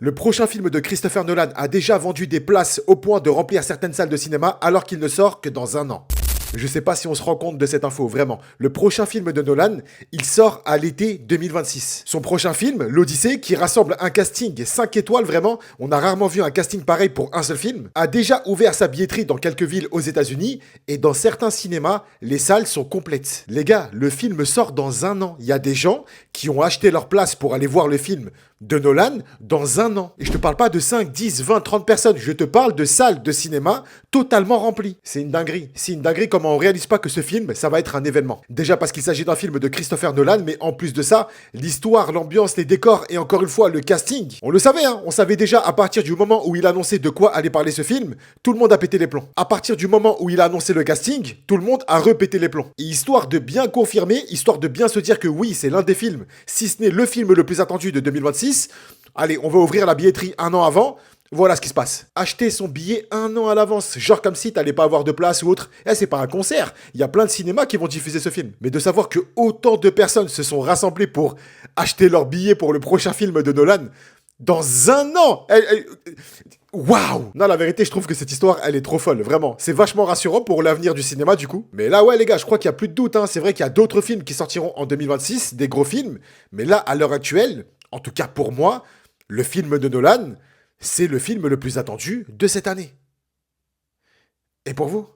Le prochain film de Christopher Nolan a déjà vendu des places au point de remplir certaines salles de cinéma alors qu'il ne sort que dans un an. Je sais pas si on se rend compte de cette info, vraiment. Le prochain film de Nolan, il sort à l'été 2026. Son prochain film, L'Odyssée, qui rassemble un casting 5 étoiles, vraiment, on a rarement vu un casting pareil pour un seul film, a déjà ouvert sa billetterie dans quelques villes aux États-Unis et dans certains cinémas, les salles sont complètes. Les gars, le film sort dans un an. Il y a des gens qui ont acheté leur place pour aller voir le film de Nolan dans un an. Et je te parle pas de 5, 10, 20, 30 personnes, je te parle de salles de cinéma totalement remplies. C'est une dinguerie. C'est une dinguerie comment on réalise pas que ce film, ça va être un événement. Déjà parce qu'il s'agit d'un film de Christopher Nolan, mais en plus de ça, l'histoire, l'ambiance, les décors et encore une fois le casting. On le savait, hein, on savait déjà à partir du moment où il annonçait de quoi allait parler ce film, tout le monde a pété les plombs. À partir du moment où il a annoncé le casting, tout le monde a repété les plombs. Et histoire de bien confirmer, histoire de bien se dire que oui, c'est l'un des films, si ce n'est le film le plus attendu de 2026, allez, on va ouvrir la billetterie un an avant. Voilà ce qui se passe. Acheter son billet un an à l'avance, genre comme si t'allais pas avoir de place ou autre. Eh, c'est pas un concert. Il y a plein de cinémas qui vont diffuser ce film. Mais de savoir que autant de personnes se sont rassemblées pour acheter leur billet pour le prochain film de Nolan dans un an. Waouh! Non, la vérité, je trouve que cette histoire, elle est trop folle, vraiment. C'est vachement rassurant pour l'avenir du cinéma, du coup. Mais là, ouais, les gars, je crois qu'il y a plus de doute, hein. C'est vrai qu'il y a d'autres films qui sortiront en 2026, des gros films. Mais là, à l'heure actuelle, en tout cas pour moi, le film de Nolan, c'est le film le plus attendu de cette année. Et pour vous?